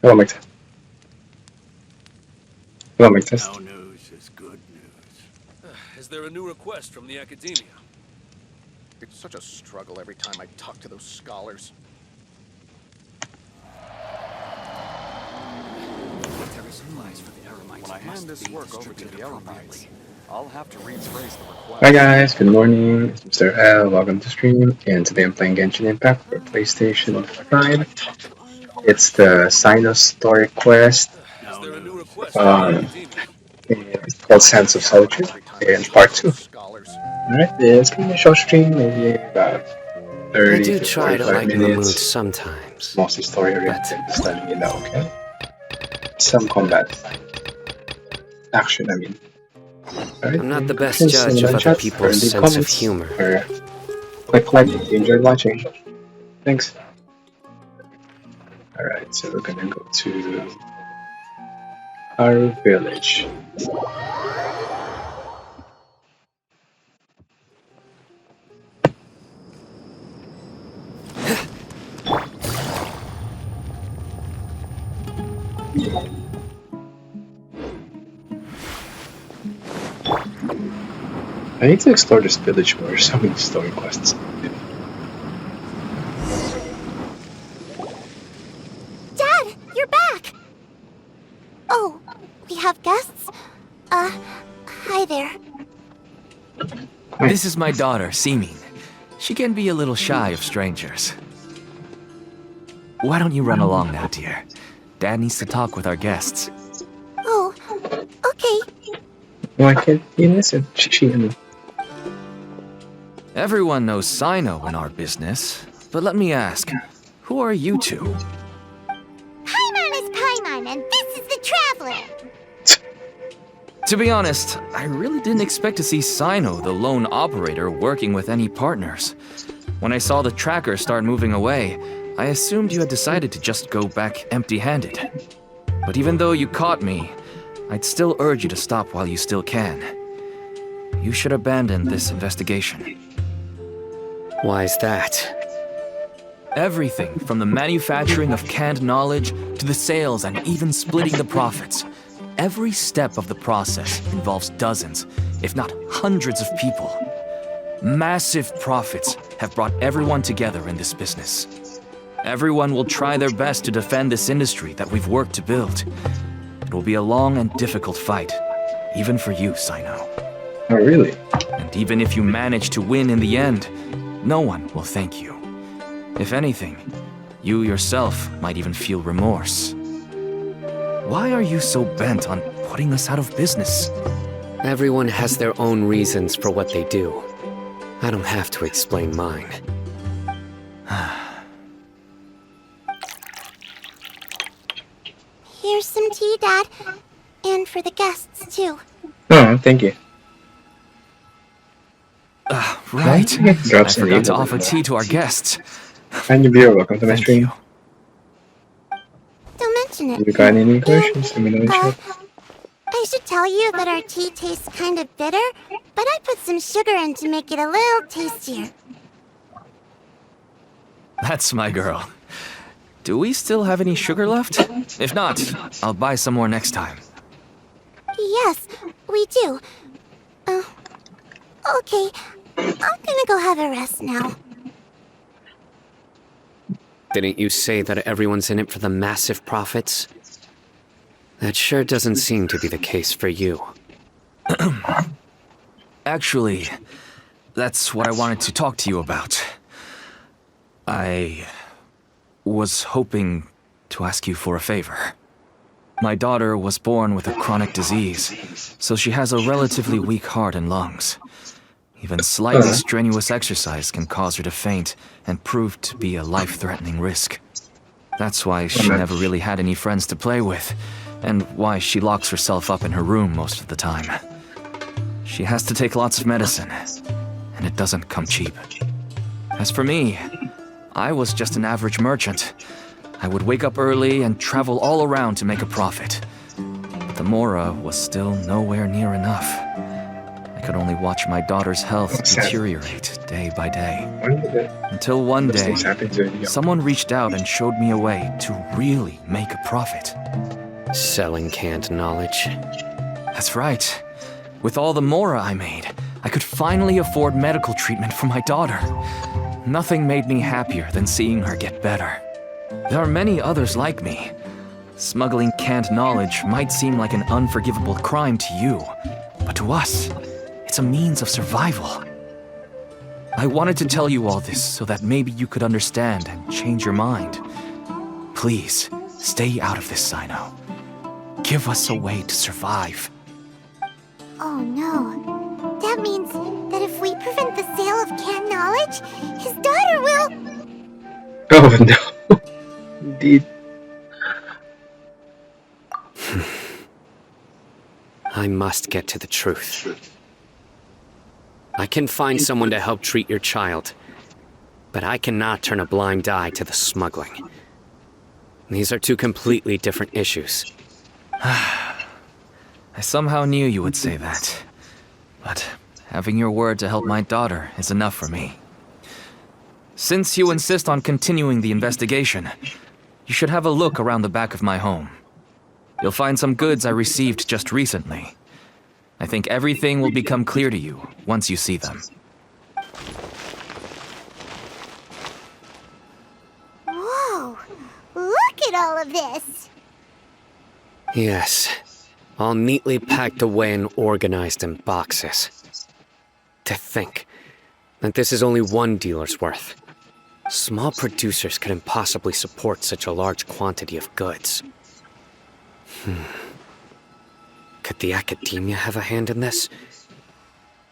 Hello, Mike. Hello, Mike. No news is good news. Is there a new request from the academia? It's such a struggle every time I talk to those scholars. Military supplies for the Eremites. When I hand this work over to the Eremites, I'll have to rephrase the request. Hi guys, good morning. It's Mr. L. Welcome to stream, and today I'm playing Genshin Impact for PlayStation 5. It's the Cyno story quest. Is there a new request from the academia? It's called Sands of Solitude in part 2. Alright, it's gonna be a short stream, maybe about 30 I do to try to 45 lighten the mood minutes. sometimes. Mostly story oriented this time, you know, okay? Some combat. Action, I mean. Right, I'm not the best questions judge in of the other chat, or people's in the sense of comments, humor. or click like if you enjoyed watching. Thanks. Alright, so we're gonna go to our village. I need to explore this village more. There's so many story quests. Dad, you're back! Oh, we have guests? Hi there. This is my daughter, Simin. She can be a little shy of strangers. Why don't you run along now, dear? Dad needs to talk with our guests. Oh, okay. Why can't you listen? Everyone knows Cyno in our business, but let me ask, who are you two? Paimon is Paimon, and this is the Traveler! To be honest, I really didn't expect to see Cyno, the lone operator, working with any partners. When I saw the tracker start moving away, I assumed you had decided to just go back empty-handed. But even though you caught me, I'd still urge you to stop while you still can. You should abandon this investigation. Why is that? Everything from the manufacturing of canned knowledge to the sales and even splitting the profits. Every step of the process involves dozens, if not hundreds of people. Massive profits have brought everyone together in this business. Everyone will try their best to defend this industry that we've worked to build. It will be a long and difficult fight, even for you, Cyno. Oh, really? And even if you manage to win in the end, no one will thank you. If anything, you yourself might even feel remorse. Why are you so bent on putting us out of business? Everyone has their own reasons for what they do. I don't have to explain mine. Here's some tea, Dad. And for the guests, too. Oh, thank you. Right. I I forgot to offer tea to our guests. And you're welcome to my Thank stream. you. Don't mention it. If you got any questions, let me know in the chat. I should tell you that our tea tastes kind of bitter, but I put some sugar in to make it a little tastier. That's my girl. Do we still have any sugar left? If not, I'll buy some more next time. Yes, we do. Okay. I'm gonna go have a rest now. Didn't you say that everyone's in it for the massive profits? That sure doesn't seem to be the case for you. Actually, that's what I wanted to talk to you about. I was hoping to ask you for a favor. My daughter was born with a chronic disease, so she has a relatively weak heart and lungs. Even slightly strenuous exercise can cause her to faint and prove to be a life-threatening risk. That's why she never really had any friends to play with, and why she locks herself up in her room most of the time. She has to take lots of medicine, and it doesn't come cheap. As for me, I was just an average merchant. I would wake up early and travel all around to make a profit. But the Mora was still nowhere near enough. I could only watch my daughter's health What's that? deteriorate day by day. When did it- Until one those day, things happen to you? someone reached out and showed me a way to really make a profit. Selling canned knowledge. That's right. With all the mora I made, I could finally afford medical treatment for my daughter. Nothing made me happier than seeing her get better. There are many others like me. Smuggling canned knowledge might seem like an unforgivable crime to you, but to us, it's a means of survival. I wanted to tell you all this so that maybe you could understand and change your mind. Please, stay out of this, Cyno. Give us a way to survive. Oh no. That means that if we prevent the sale of canned knowledge, his daughter will... Oh no. Indeed. I must get to the truth. I can find someone to help treat your child, but I cannot turn a blind eye to the smuggling. These are two completely different issues. I somehow knew you would say that. But having your word to help my daughter is enough for me. Since you insist on continuing the investigation, you should have a look around the back of my home. You'll find some goods I received just recently. I think everything will become clear to you once you see them. Whoa! Look at all of this! Yes, all neatly packed away and organized in boxes. To think that this is only one dealer's worth. Small producers couldn't possibly support such a large quantity of goods. Could the academia have a hand in this?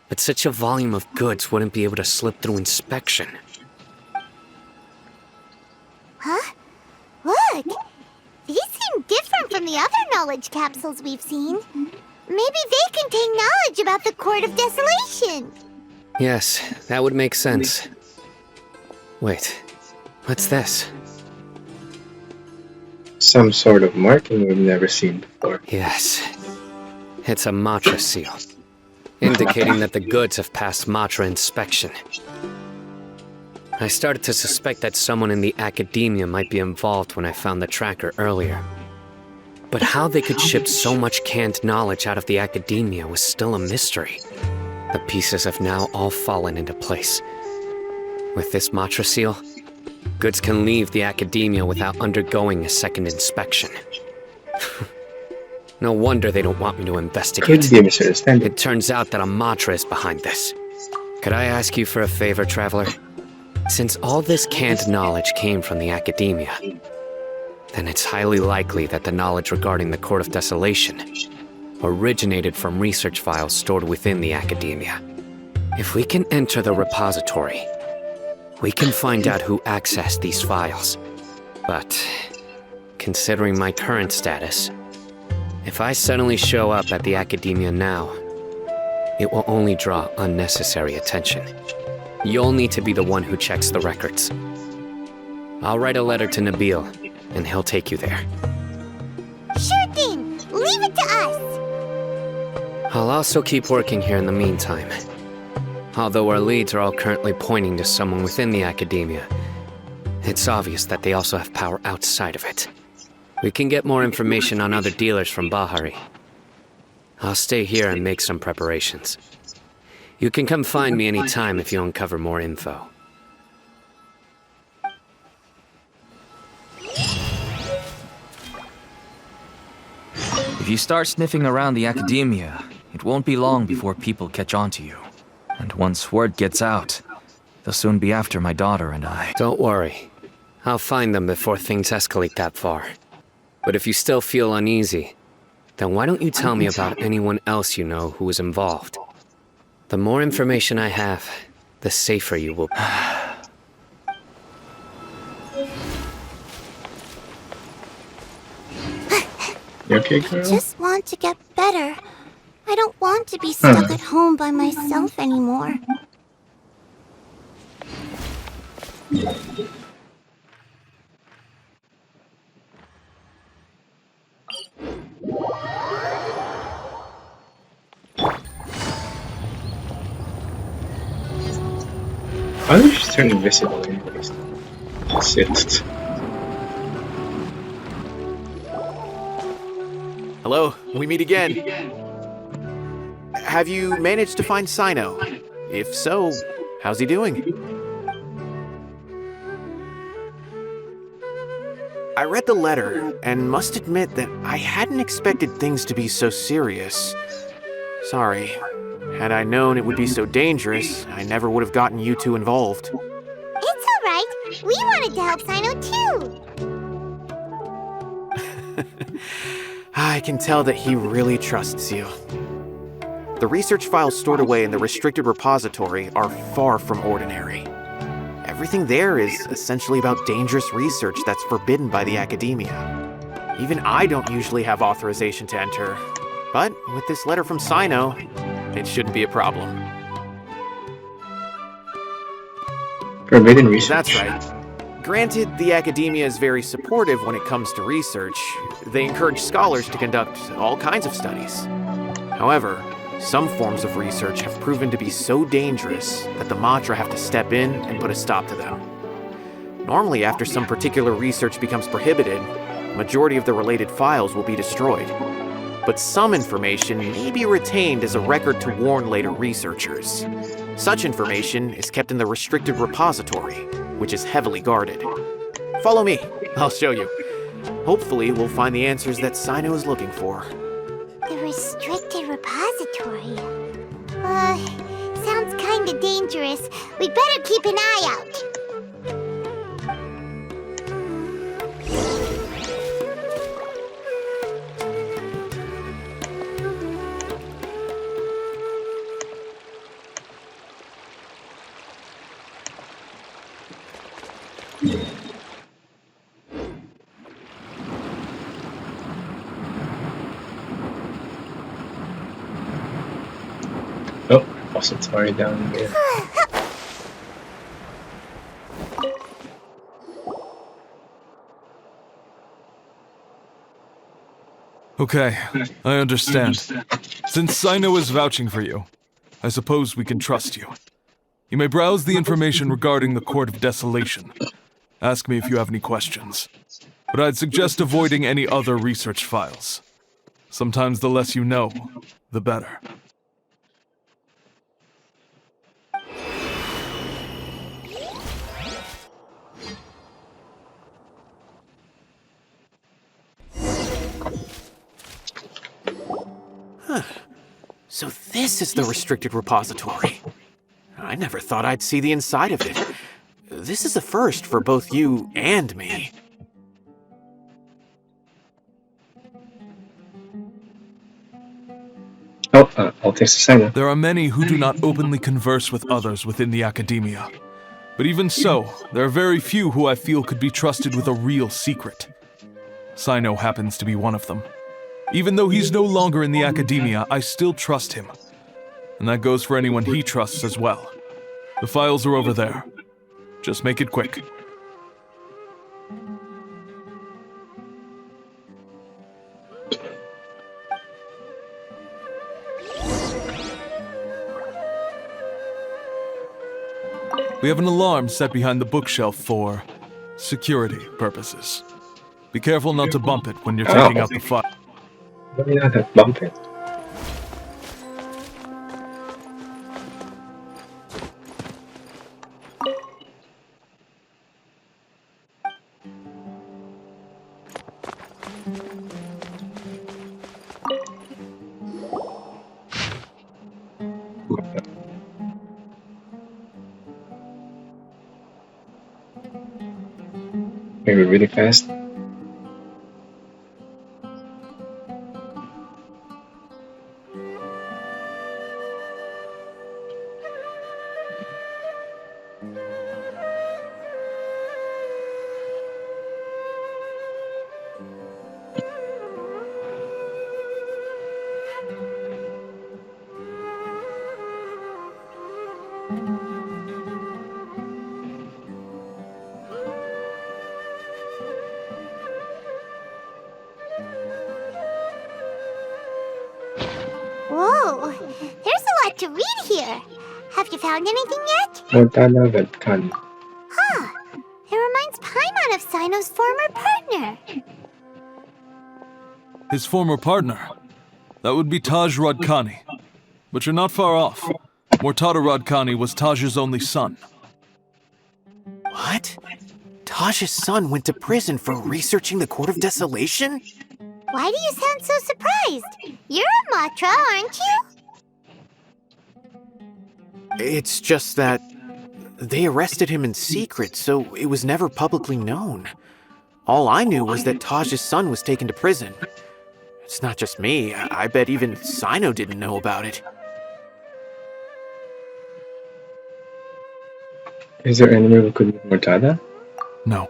But such a volume of goods wouldn't be able to slip through inspection. Huh? Look! These seem different from the other knowledge capsules we've seen. Maybe they contain knowledge about the Court of Desolation. Yes, that would make sense. Wait, what's this? Some sort of marking we've never seen before. Yes, it's a Matra seal, indicating that the goods have passed Matra inspection. I started to suspect that someone in the academia might be involved when I found the tracker earlier. But how they could ship so much canned knowledge out of the academia was still a mystery. The pieces have now all fallen into place. With this Matra seal, goods can leave the academia without undergoing a second inspection. No wonder they don't want me to Could investigate. be a misunderstanding. It turns out that a Matra is behind this. Could I ask you for a favor, Traveler? Since all this canned knowledge came from the academia, then it's highly likely that the knowledge regarding the Court of Desolation originated from research files stored within the academia. If we can enter the repository, we can find out who accessed these files. But, considering my current status, if I suddenly show up at the academia now, it will only draw unnecessary attention. You'll need to be the one who checks the records. I'll write a letter to Nabil, and he'll take you there. Sure thing! Leave it to us! I'll also keep working here in the meantime. Although our leads are all currently pointing to someone within the academia, it's obvious that they also have power outside of it. We can get more information on other dealers from Bahari. I'll stay here and make some preparations. You can come find me anytime if you uncover more info. If you start sniffing around the academia, it won't be long before people catch on to you. And once word gets out, they'll soon be after my daughter and I. Don't worry. I'll find them before things escalate that far. But if you still feel uneasy, then why don't you tell me about anyone else you know who was involved? The more information I have, the safer you will be. You okay, girl? Just want to get better. I don't want to be stuck at home by myself anymore. How did you just turn invisible anyways? Shit. Hello, we meet again. Have you managed to find Cyno? If so, how's he doing? I read the letter and must admit that I hadn't expected things to be so serious. Sorry. Had I known it would be so dangerous, I never would have gotten you two involved. It's alright. We wanted to help Cyno too. I can tell that he really trusts you. The research files stored away in the restricted repository are far from ordinary. Everything there is essentially about dangerous research that's forbidden by the academia. Even I don't usually have authorization to enter, but with this letter from Cyno, it shouldn't be a problem. Forbidden research. That's right. Granted, the academia is very supportive when it comes to research. They encourage scholars to conduct all kinds of studies. However, some forms of research have proven to be so dangerous that the Matra have to step in and put a stop to them. Normally, after some particular research becomes prohibited, the majority of the related files will be destroyed. But some information may be retained as a record to warn later researchers. Such information is kept in the restricted repository, which is heavily guarded. Follow me, I'll show you. Hopefully, we'll find the answers that Cyno is looking for. The restricted repository. Sounds kinda dangerous. We'd better keep an eye out. Oh, repository down there. Okay, I understand. Since Cyno is vouching for you, I suppose we can trust you. You may browse the information regarding the Court of Desolation. Ask me if you have any questions. But I'd suggest avoiding any other research files. Sometimes the less you know, the better. So this is the restricted repository. I never thought I'd see the inside of it. This is a first for both you and me. Oh, I'll take the Cyno. There are many who do not openly converse with others within the academia. But even so, there are very few who I feel could be trusted with a real secret. Cyno happens to be one of them. Even though he's no longer in the academia, I still trust him. And that goes for anyone he trusts as well. The files are over there. Just make it quick. We have an alarm set behind the bookshelf for security purposes. Be careful not to bump it when you're taking out the file. Let me not have bump it. Maybe really fast. Whoa, there's a lot to read here. Have you found anything yet? Mortada Vedkan. Huh. It reminds Paimon of Cyno's former partner. His former partner? That would be Taj Radkani. But you're not far off. Mortada Radkani was Taj's only son. What? Taj's son went to prison for researching the Court of Desolation? Why do you sound so surprised? You're a Matra, aren't you? It's just that they arrested him in secret, so it was never publicly known. All I knew was that Taj's son was taken to prison. It's not just me. I bet even Cyno didn't know about it. Is there anyone who could meet Mortada? No.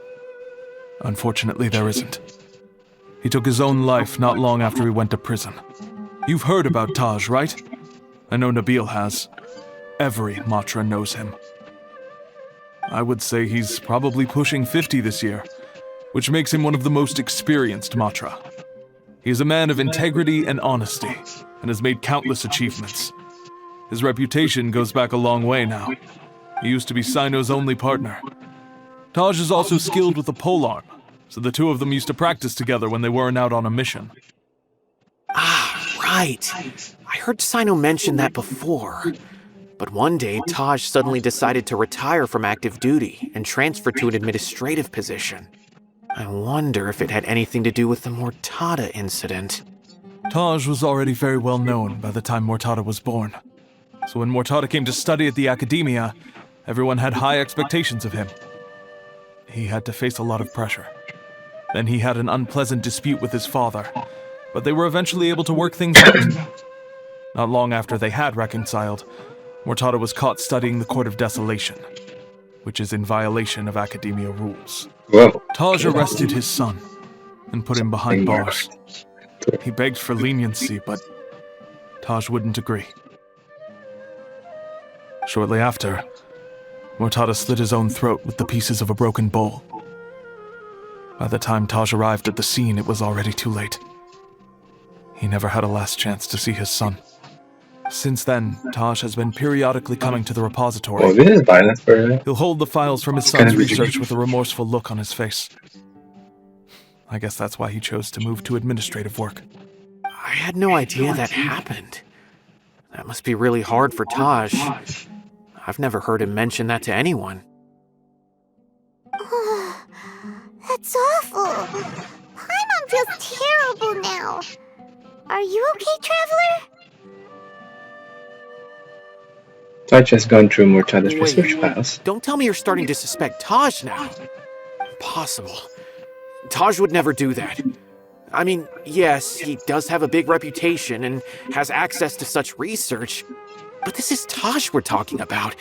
Unfortunately, there isn't. He took his own life not long after he went to prison. You've heard about Taj, right? I know Nabil has. Every Matra knows him. I would say he's probably pushing 50 this year, which makes him one of the most experienced Matra. He is a man of integrity and honesty, and has made countless achievements. His reputation goes back a long way now. He used to be Cyno's only partner. Taj is also skilled with the polearm, so the two of them used to practice together when they weren't out on a mission. Ah, right. I heard Cyno mention that before. But one day, Taj suddenly decided to retire from active duty and transfer to an administrative position. I wonder if it had anything to do with the Mortada incident. Taj was already very well known by the time Mortada was born. So when Mortada came to study at the Academia, everyone had high expectations of him. He had to face a lot of pressure. Then he had an unpleasant dispute with his father, but they were eventually able to work things out. Not long after they had reconciled, Mortada was caught studying the Court of Desolation, which is in violation of Academia rules. Whoa. Taj arrested his son and put him behind bars. He begged for leniency, but Taj wouldn't agree. Shortly after, Mortada slit his own throat with the pieces of a broken bowl. By the time Taj arrived at the scene, it was already too late. He never had a last chance to see his son. Since then, Taj has been periodically coming to the repository. Oh, this is violent for her. He'll hold the files from his It's kind son's of research with a remorseful look on his face. I guess that's why he chose to move to administrative work. I had no idea that happened. That must be really hard for Taj. I've never heard him mention that to anyone. That's awful. Paimon feels terrible now. Are you okay, Traveler? Taj has gone through Mortada's research files. Don't tell me you're starting to suspect Taj now. Impossible. Taj would never do that. I mean, yes, he does have a big reputation and has access to such research, but this is Taj we're talking about.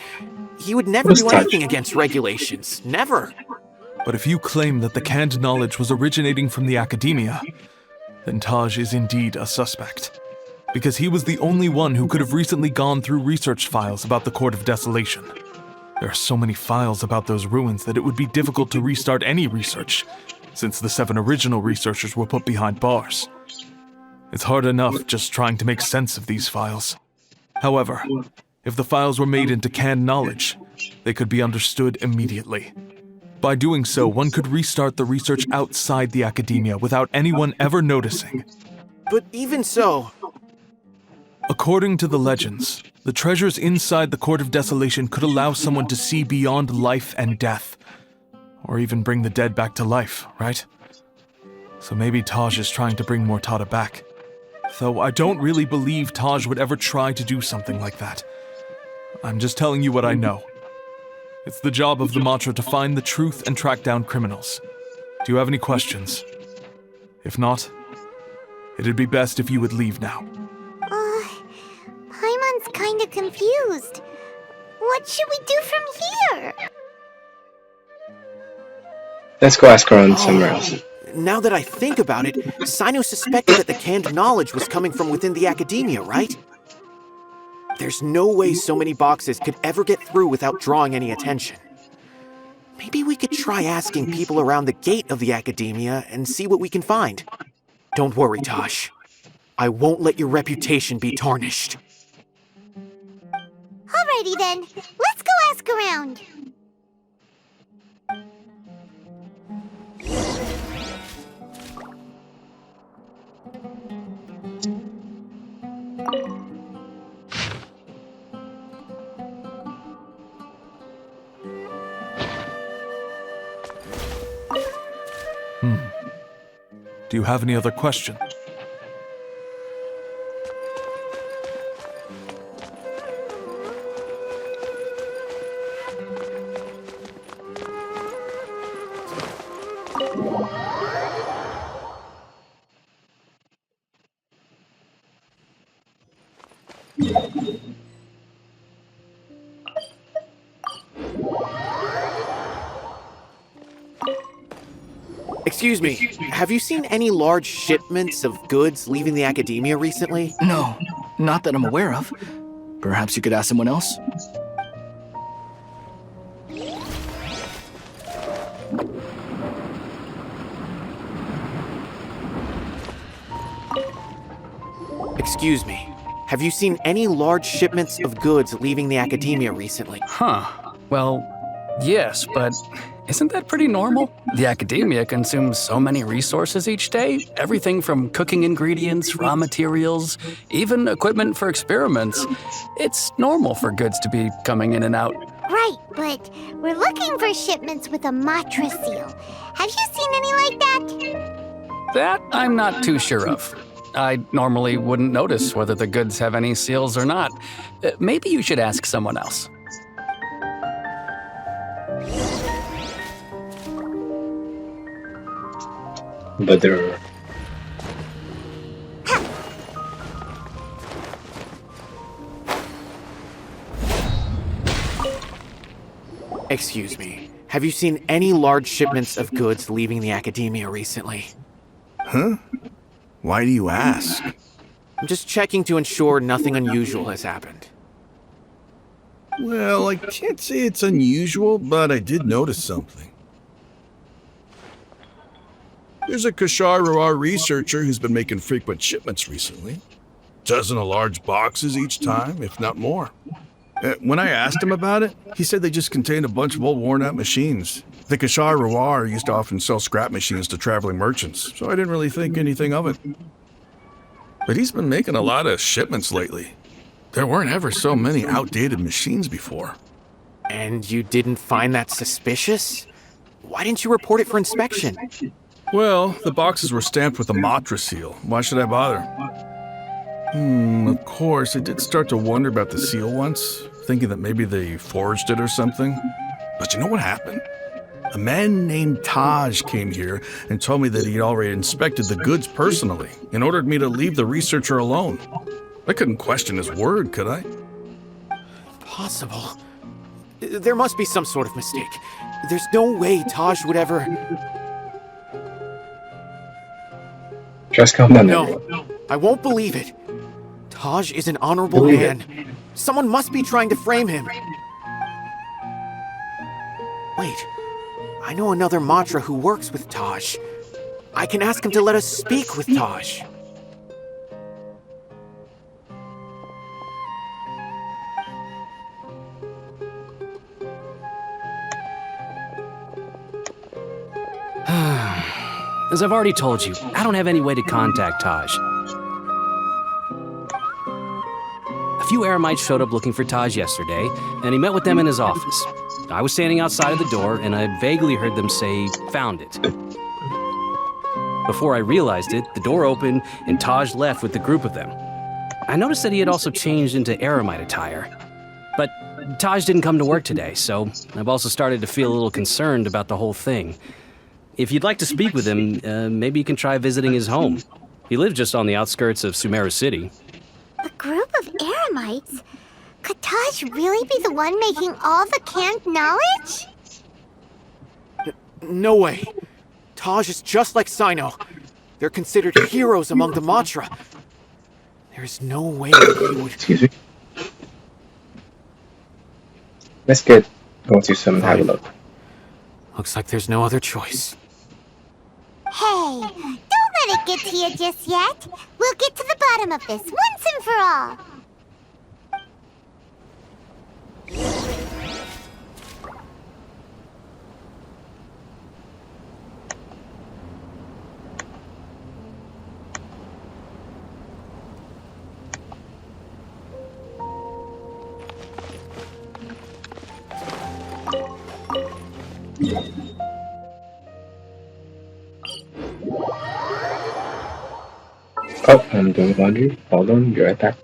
He would never do anything against regulations. Never. But if you claim that the canned knowledge was originating from the Academia, then Taj is indeed a suspect. Because he was the only one who could have recently gone through research files about the Court of Desolation. There are so many files about those ruins that it would be difficult to restart any research, since the 7 original researchers were put behind bars. It's hard enough just trying to make sense of these files. However, if the files were made into canned knowledge, they could be understood immediately. By doing so, one could restart the research outside the Academia without anyone ever noticing. But even so... According to the legends, the treasures inside the Court of Desolation could allow someone to see beyond life and death. Or even bring the dead back to life, right? So maybe Taj is trying to bring Mortada back. Though I don't really believe Taj would ever try to do something like that. I'm just telling you what I know. It's the job of the Matra to find the truth and track down criminals. Do you have any questions? If not, it'd be best if you would leave now. Paimon's kinda confused. What should we do from here? Let's go ask around somewhere else. Now that I think about it, Cyno suspected that the canned knowledge was coming from within the Academia, right? There's no way so many boxes could ever get through without drawing any attention. Maybe we could try asking people around the gate of the Academia and see what we can find. Don't worry, Tosh. I won't let your reputation be tarnished. All Alrighty then, let's go ask around. Do you have any other questions? Excuse me, have you seen any large shipments of goods leaving the academia recently? No, not that I'm aware of. Perhaps you could ask someone else? Excuse me, have you seen any large shipments of goods leaving the academia recently? Huh. Well, yes, but isn't that pretty normal? The academia consumes so many resources each day. Everything from cooking ingredients, raw materials, even equipment for experiments. It's normal for goods to be coming in and out. Right, but we're looking for shipments with a Matra seal. Have you seen any like that? That I'm not too sure of. I normally wouldn't notice whether the goods have any seals or not. Maybe you should ask someone else. But there are... Excuse me, have you seen any large shipments of goods leaving the academia recently? Huh? Why do you ask? I'm just checking to ensure nothing unusual has happened. Well, I can't say it's unusual, but I did notice something. There's a Kashar researcher who's been making frequent shipments recently. Dozen of large boxes each time, if not more. When I asked him about it, he said they just contained a bunch of old worn-out machines. The Kashar used to often sell scrap machines to traveling merchants, so I didn't really think anything of it. But he's been making a lot of shipments lately. There weren't ever so many outdated machines before. And you didn't find that suspicious? Why didn't you report it for inspection? Well, the boxes were stamped with a Matra seal. Why should I bother? Of course, I did start to wonder about the seal once, thinking that maybe they forged it or something. But you know what happened? A man named Taj came here and told me that he'd already inspected the goods personally and ordered me to leave the researcher alone. I couldn't question his word, could I? Impossible. There must be some sort of mistake. There's no way Taj would ever... Just calm down. No, I won't believe it. Taj is an honorable man. Someone must be trying to frame him. Wait, I know another Matra who works with Taj. I can ask him to let us speak with Taj. As I've already told you, I don't have any way to contact Taj. A few Eremites showed up looking for Taj yesterday, and he met with them in his office. I was standing outside of the door, and I vaguely heard them say, "Found it." Before I realized it, the door opened, and Taj left with the group of them. I noticed that he had also changed into Eremite attire. But Taj didn't come to work today, so I've also started to feel a little concerned about the whole thing. If you'd like to speak with him, maybe you can try visiting his home. He lives just on the outskirts of Sumeru City. A group of Eremites? Could Taj really be the one making all the canned knowledge? No way. Taj is just like Cyno. They're considered heroes among the Matra. There's no way that he would... Excuse me. Let's go to some and have a look. Looks like there's no other choice. Hey, don't let it get to you just yet. We'll get to the bottom of this once and for all. Oh, I'm doing laundry. Hold on, be right back.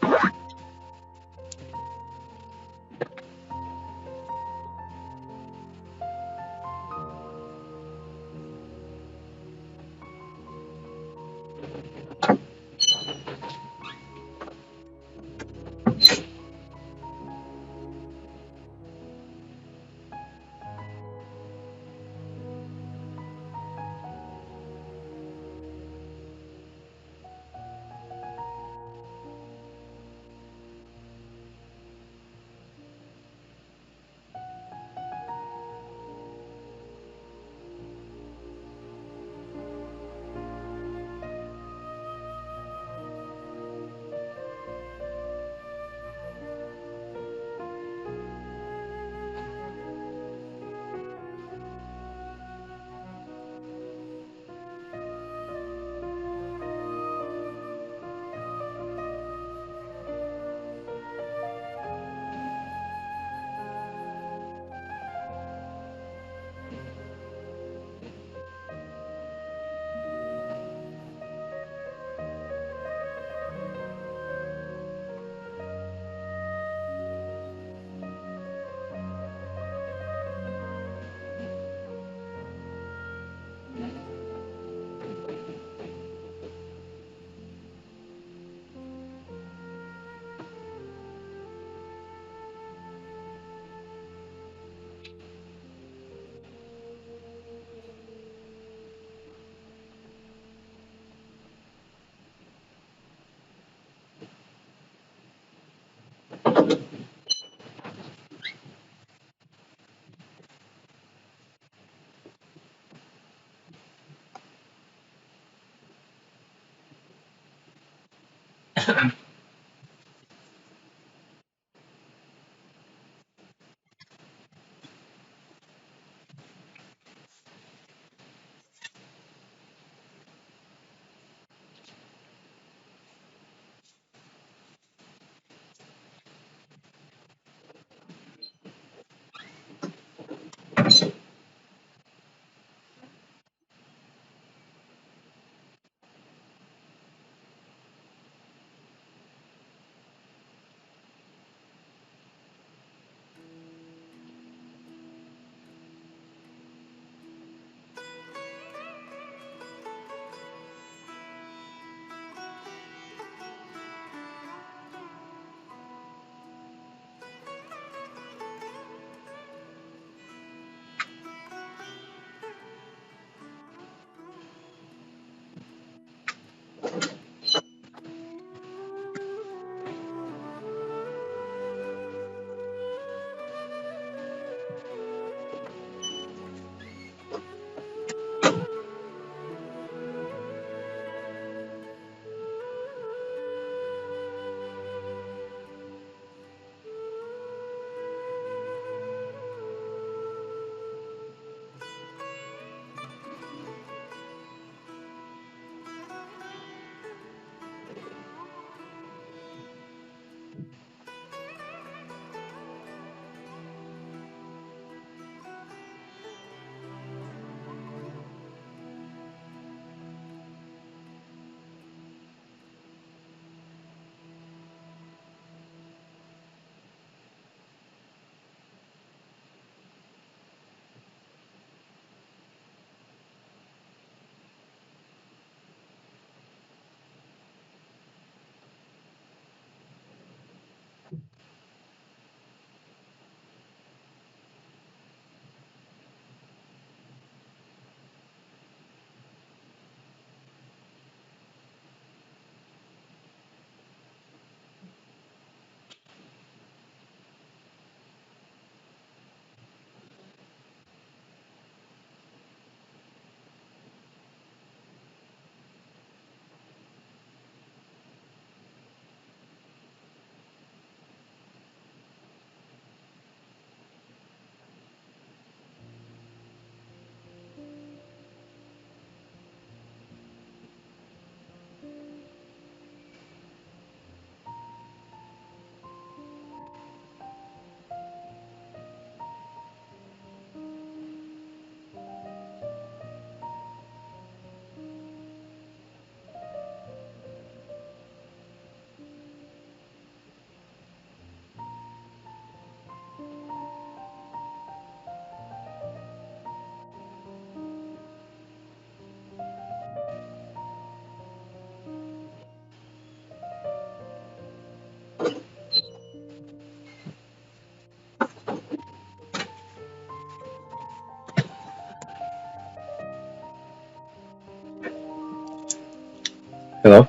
Hello?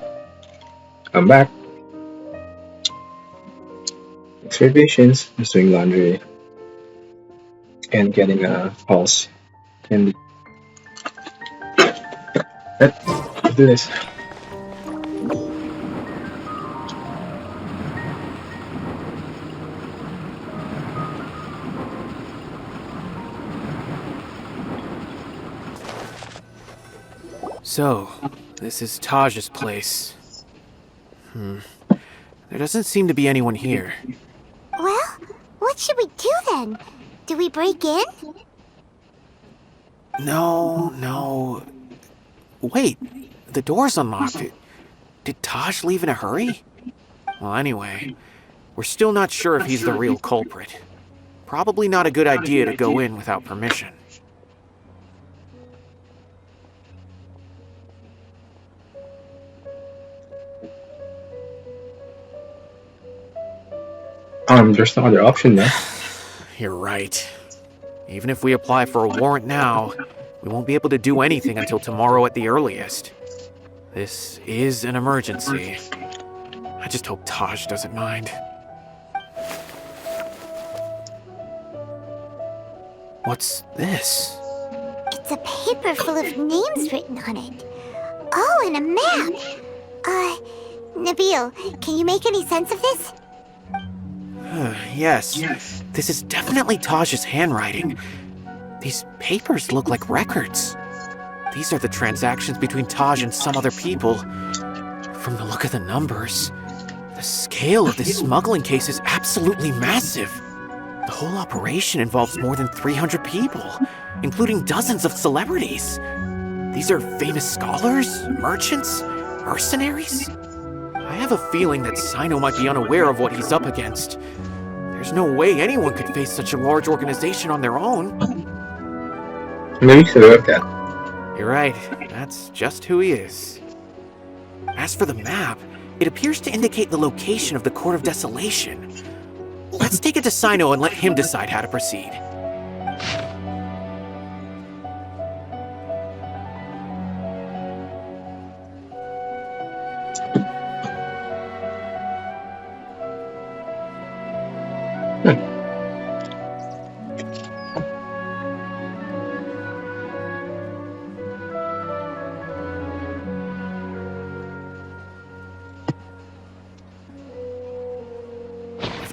I'm back. Thanks for your patience. Just doing laundry and getting a pulse candy. Let's do this. So, this is Taj's place. There doesn't seem to be anyone here. Well, what should we do then? Do we break in? No. Wait, the door's unlocked. Did Taj leave in a hurry? Well, anyway, we're still not sure if he's the real culprit. Probably not a good idea to go in without permission. There's no other option now. You're right. Even if we apply for a warrant now, we won't be able to do anything until tomorrow at the earliest. This is an emergency. I just hope Taj doesn't mind. What's this? It's a paper full of names written on it. Oh, and a map. Nabil, can you make any sense of this? Yes. This is definitely Taj's handwriting. These papers look like records. These are the transactions between Taj and some other people. From the look of the numbers, the scale of this smuggling case is absolutely massive. The whole operation involves more than 300 people, including dozens of celebrities. These are famous scholars, merchants, mercenaries. I have a feeling that Cyno might be unaware of what he's up against. There's no way anyone could face such a large organization on their own. Maybe you should have that. You're right, that's just who he is. As for the map, it appears to indicate the location of the Court of Desolation. Let's take it to Cyno and let him decide how to proceed.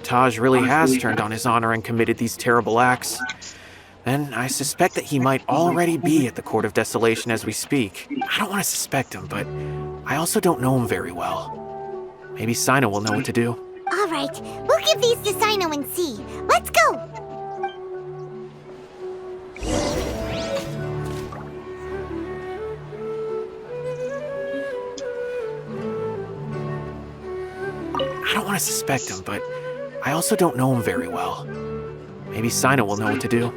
Taj really has turned on his honor and committed these terrible acts, then I suspect that he might already be at the Court of Desolation as we speak. I don't want to suspect him, but I also don't know him very well. Maybe Cyno will know what to do. All right, we'll give these to Cyno and see. Let's go! I don't want to suspect him, but I also don't know him very well. Maybe Cyno will know what to do.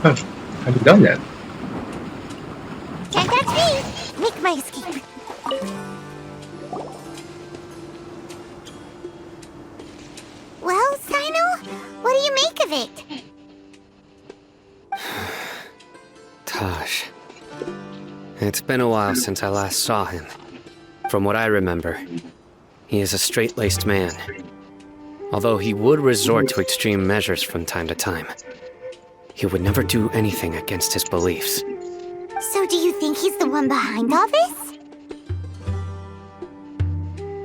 Have you done that? Can't catch me! Make my escape. Well, Cyno, what do you make of it? Taj. It's been a while since I last saw him. From what I remember, he is a straight-laced man. Although he would resort to extreme measures from time to time, he would never do anything against his beliefs. So do you think he's the one behind all this?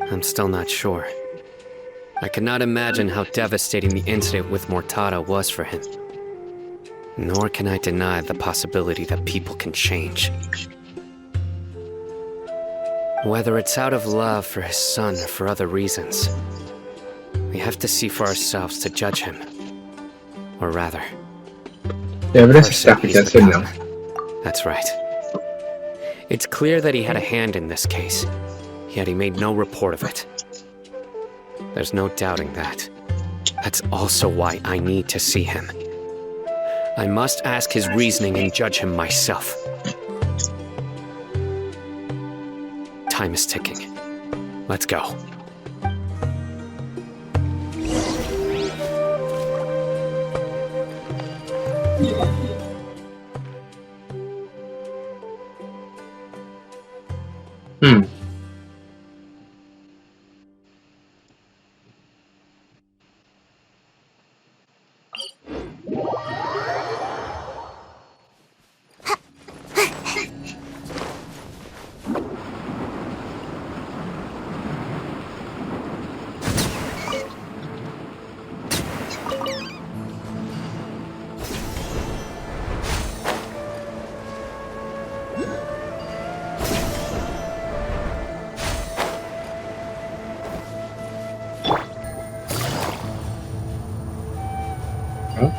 I'm still not sure. I cannot imagine how devastating the incident with Mortada was for him. Nor can I deny the possibility that people can change. Whether it's out of love for his son or for other reasons, we have to see for ourselves to judge him. Or rather, Yeah, but that's stuck against him now. That's right. It's clear that he had a hand in this case, yet he made no report of it. There's no doubting that. That's also why I need to see him. I must ask his reasoning and judge him myself. Time is ticking. Let's go. Hmm. Huh?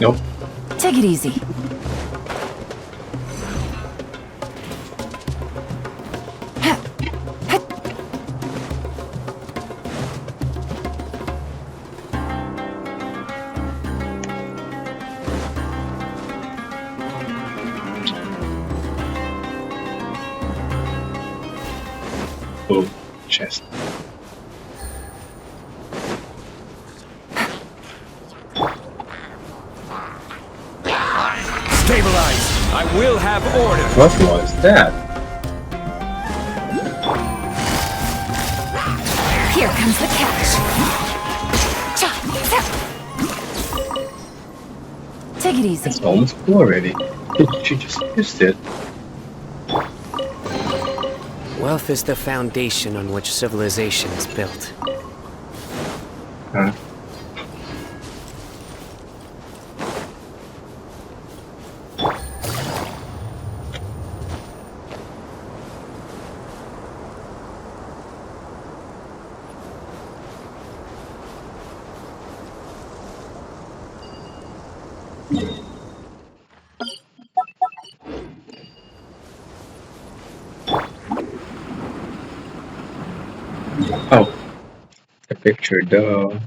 Nope. Take it easy. Oh, chest. Stabilize! I will have order! What was that? Here comes the catch. Take it easy. It's almost full already. She just used it. Wealth is the foundation on which civilization is built. Huh? Oh, the picture, duh.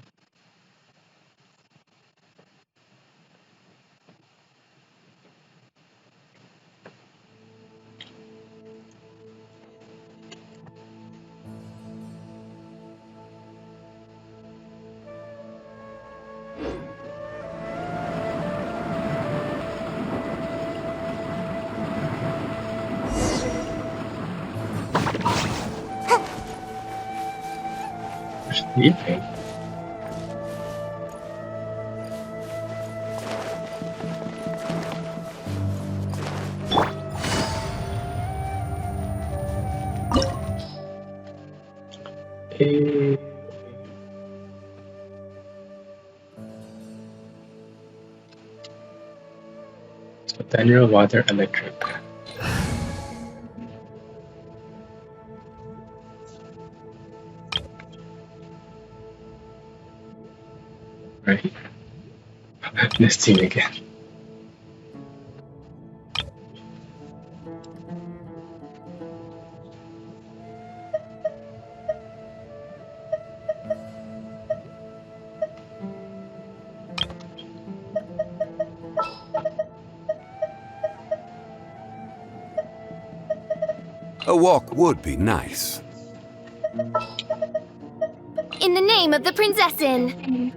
Sleeping. Eh, so Daniel water electric. Right. This team again. A walk would be nice. In the name of the Prinzessin.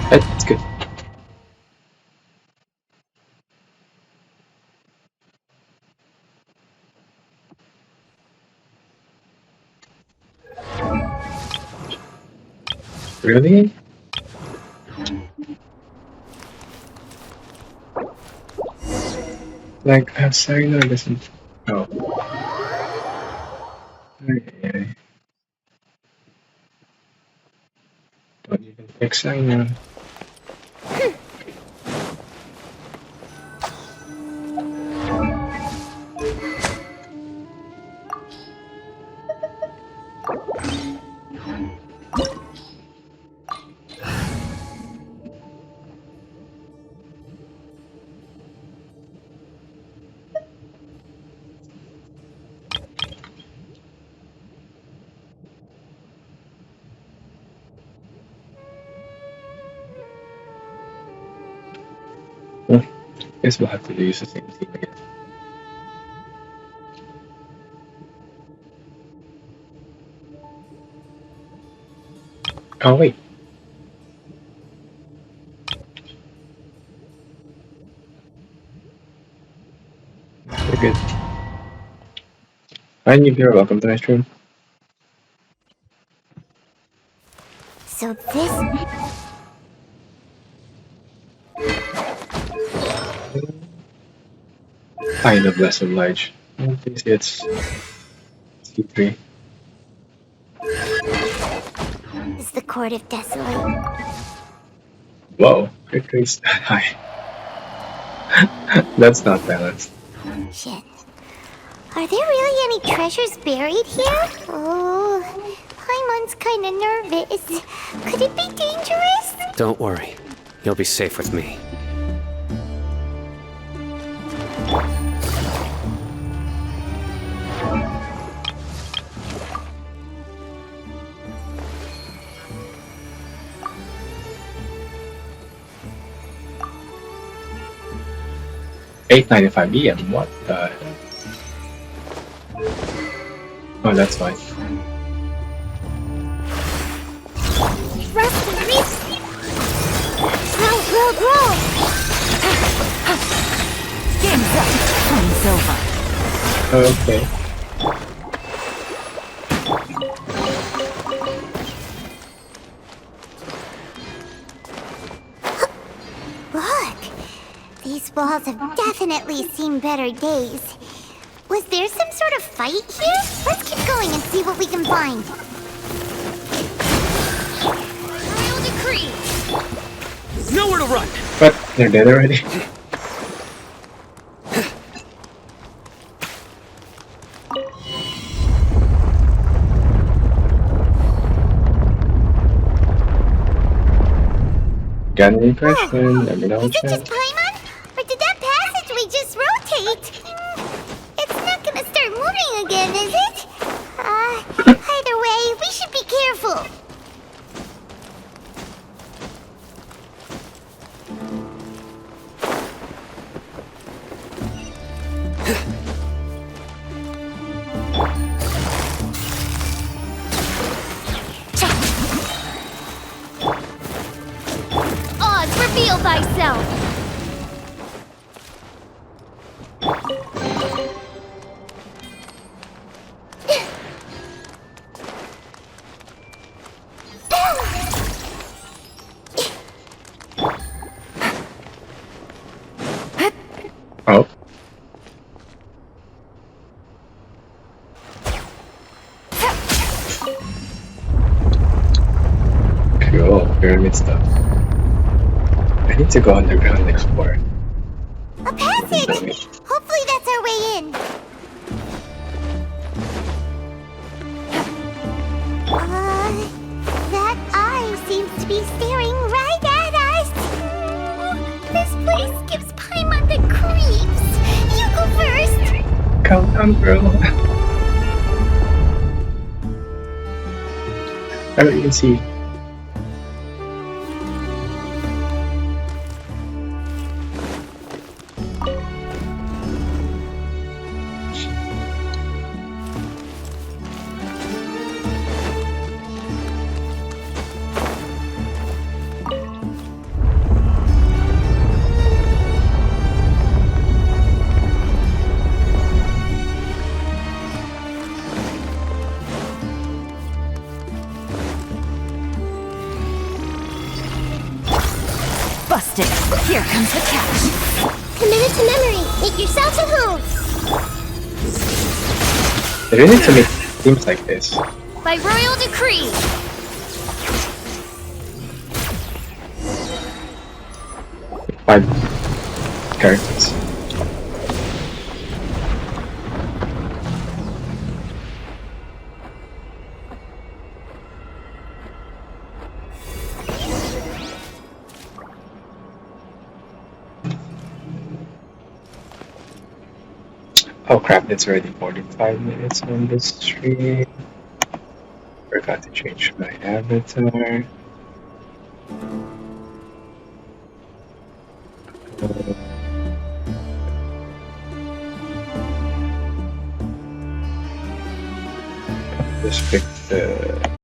That's good. Really? Like, Cyno doesn't. Oh. Okay. But you can fix Cyno. Guess we'll have to use the same team again. Oh wait. We're good. Hi Nubia, welcome to my stream. So this... Kind of less obliged. Please, it's C3. is the Court of Desolate. Whoa, crit race that high. That's not balanced. Shit. Are there really any treasures buried here? Oh, Paimon's kinda nervous. Could it be dangerous? Don't worry. You'll be safe with me. $8.95 EM, what the hell? Oh, that's fine. Rusty, roll! Game's up. Time's over. Okay. Look! These walls have definitely seen better days. Was there some sort of fight here? Let's keep going and see what we can find. Royal decree! Nowhere to run! But they're dead already. Got any question? Let me know in Is it chat. just Paimon? Or did that passageway just rotate? It's not gonna start moving again, is it? Either way, we should be careful. Oz, reveal thyself! Oh. Cool, pyramid stuff. I need to go underground and explore. A passage! Hopefully that's our way in. That eye seems to be staring right at us. This place gives Paimon the creeps. You go first. Calm down, girl. I don't even see. Busted. Here comes the catch. Commit it to memory. Make yourselves at home. They really need to make teams like this. By royal decree. 5 characters. Oh crap, it's already 45 minutes on this stream. Forgot to change my avatar. Just pick the...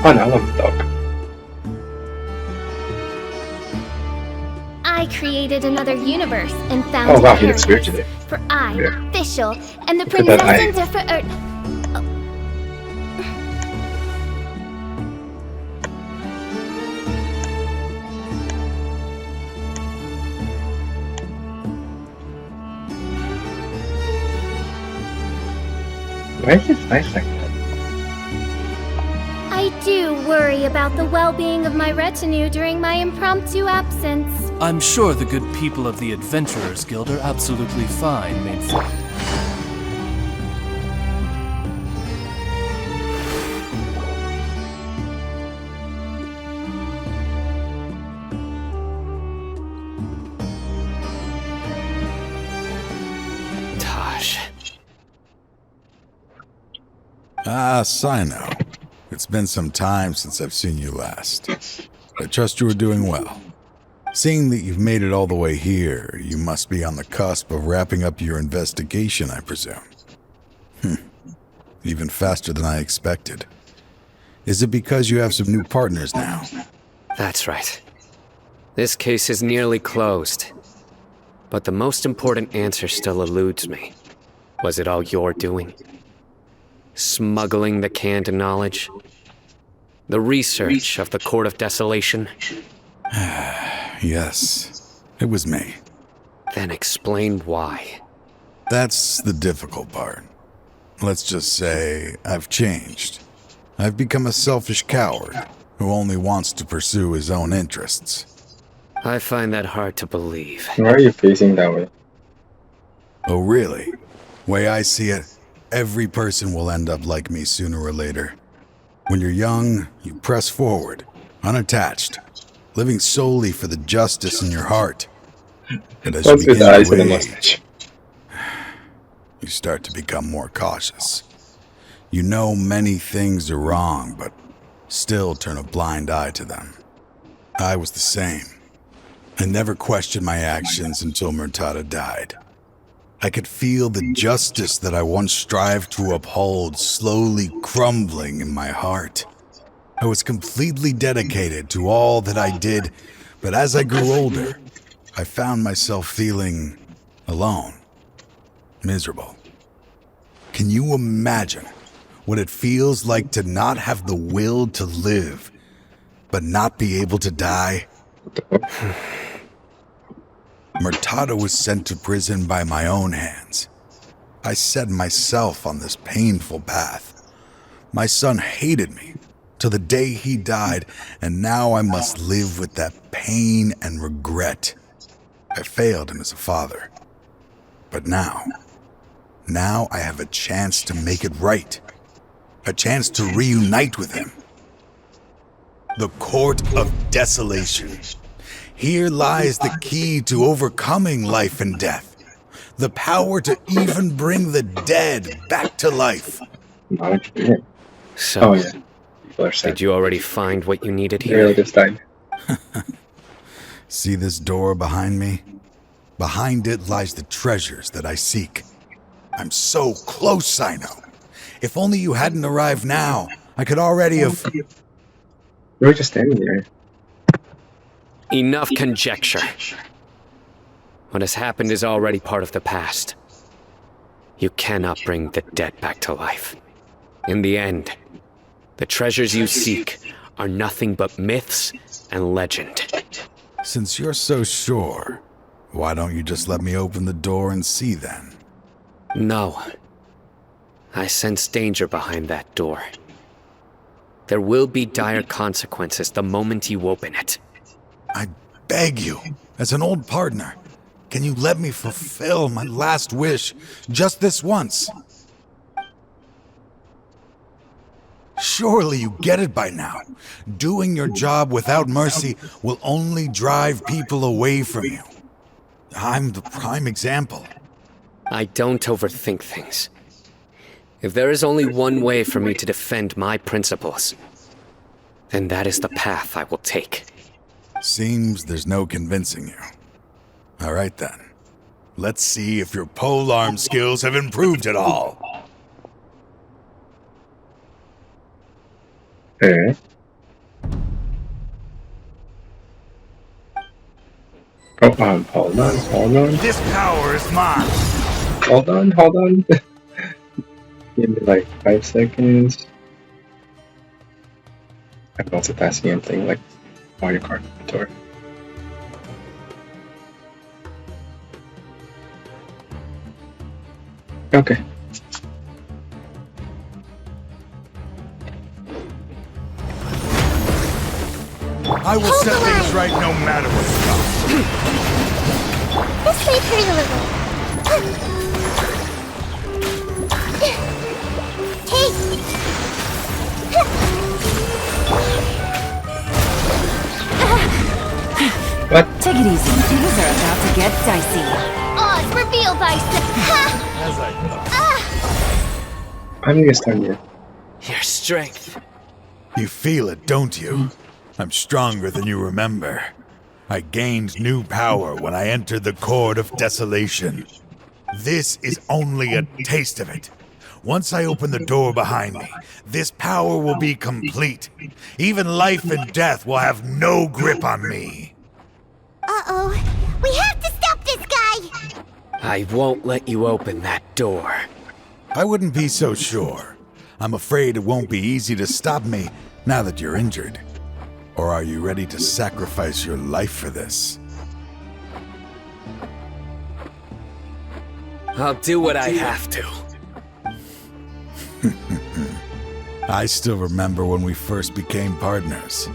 Oh no, I love the dog. I created another universe and found Oh a wow, he looks weird paradise today. for I, Yeah. Fischl, and the Look at that princess eye. and Zephyr. Why is his eyes like that? I do worry about the well-being of my retinue during my impromptu absence. I'm sure the good people of the Adventurers Guild are absolutely fine, Mainfrey. Taj. Ah, Cyno. It's been some time since I've seen you last. I trust you are doing well. Seeing that you've made it all the way here, you must be on the cusp of wrapping up your investigation, I presume. Even faster than I expected. Is it because you have some new partners now? That's right. This case is nearly closed. But the most important answer still eludes me. Was it all your doing? Smuggling the canned knowledge? The research of the Court of Desolation? Yes, it was me. Then explain why. That's the difficult part. Let's just say I've changed. I've become a selfish coward who only wants to pursue his own interests. I find that hard to believe. Why are you facing that way? Oh, really? Way I see it, every person will end up like me sooner or later. When you're young, you press forward, unattached, living solely for the justice in your heart. But as you What's with begin the eyes to and the age, mustache? you start to become more cautious. You know many things are wrong, but still turn a blind eye to them. I was the same. I never questioned my actions until Murtada died. I could feel the justice that I once strived to uphold slowly crumbling in my heart. I was completely dedicated to all that I did, but as I grew older, I found myself feeling alone, miserable. Can you imagine what it feels like to not have the will to live, but not be able to die? Murtada was sent to prison by my own hands. I set myself on this painful path. My son hated me till the day he died, and now I must live with that pain and regret. I failed him as a father. But now I have a chance to make it right. A chance to reunite with him. The Court of Desolation. Here lies the key to overcoming life and death. The power to even bring the dead back to life. So, Oh yeah. People are sad. did you already find what you needed They really here? just died. See this door behind me? Behind it lies the treasures that I seek. I'm so close, Cyno. If only you hadn't arrived now, I could already have... We were just standing there. Enough conjecture. What has happened is already part of the past. You cannot bring the dead back to life. In the end, the treasures you seek are nothing but myths and legend. Since you're so sure, why don't you just let me open the door and see then? No. I sense danger behind that door. There will be dire consequences the moment you open it. I beg you, as an old partner, can you let me fulfill my last wish just this once? Surely you get it by now. Doing your job without mercy will only drive people away from you. I'm the prime example. I don't overthink things. If there is only one way for me to defend my principles, then that is the path I will take. Seems there's no convincing you. All right then. Let's see if your polearm skills have improved at all. Okay. Oh, hold on. This power is mine. Hold on. Give me like 5 seconds. I can also pass the thing like Mario Kart Tour. Okay. I will set things right no matter what comes. This may hurt a little. What? Take it easy. Things are about to get dicey. Oz, reveal thyself. As I I'm gonna start here. Your strength. You feel it, don't you? I'm stronger than you remember. I gained new power when I entered the Court of Desolation. This is only a taste of it. Once I open the door behind me, this power will be complete. Even life and death will have no grip on me. Uh-oh. We have to stop this guy! I won't let you open that door. I wouldn't be so sure. I'm afraid it won't be easy to stop me now that you're injured. Or are you ready to sacrifice your life for this? I'll do what I have to. I still remember when we first became partners.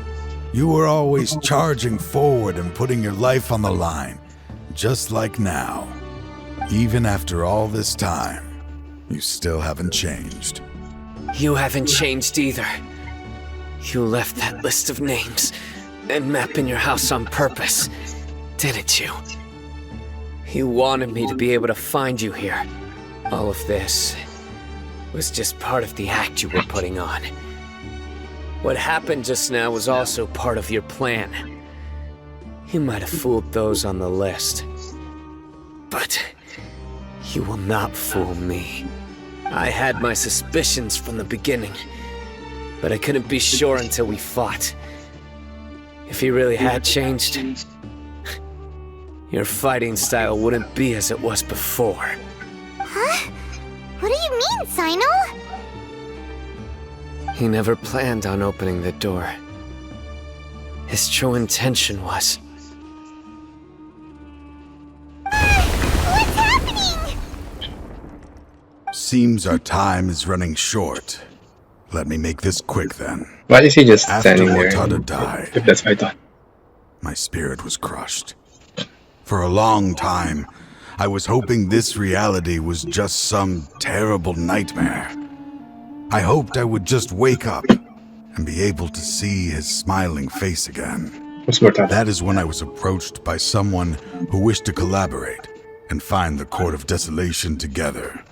You were always charging forward and putting your life on the line, just like now. Even after all this time, you still haven't changed. You haven't changed either. You left that list of names and map in your house on purpose, didn't you? You wanted me to be able to find you here. All of this was just part of the act you were putting on. What happened just now was also part of your plan. You might have fooled those on the list, but you will not fool me. I had my suspicions from the beginning, but I couldn't be sure until we fought. If he really had changed, your fighting style wouldn't be as it was before. Huh? What do you mean, Cyno? He never planned on opening the door. His true intention was... What's happening? Seems our time is running short. Let me make this quick then. Why is he just After standing there? Mortada died, If that's what I thought. my spirit was crushed. For a long time, I was hoping this reality was just some terrible nightmare. I hoped I would just wake up and be able to see his smiling face again. What's Mortada? That is when I was approached by someone who wished to collaborate and find the Court of Desolation together.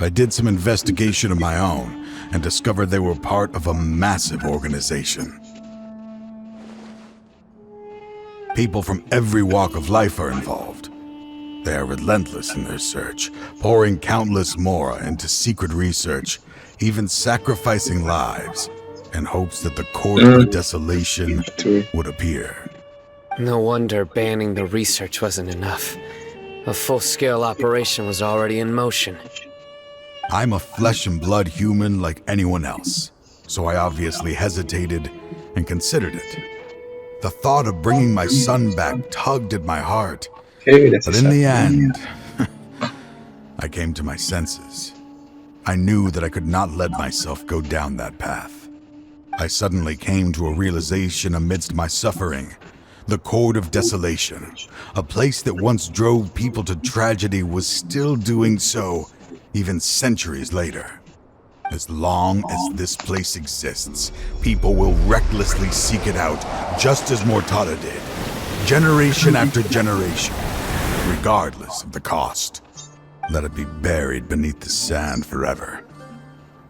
I did some investigation of my own and discovered they were part of a massive organization. People from every walk of life are involved. They are relentless in their search, pouring countless mora into secret research, even sacrificing lives in hopes that the Court of Desolation would appear. No wonder banning the research wasn't enough. A full-scale operation was already in motion. I'm a flesh and blood human like anyone else, so I obviously hesitated and considered it. The thought of bringing my son back tugged at my heart, but in the end, I came to my senses. I knew that I could not let myself go down that path. I suddenly came to a realization amidst my suffering. The Court of Desolation, a place that once drove people to tragedy, was still doing so, even centuries later. As long as this place exists, people will recklessly seek it out, just as Mortada did, generation after generation, regardless of the cost. Let it be buried beneath the sand forever.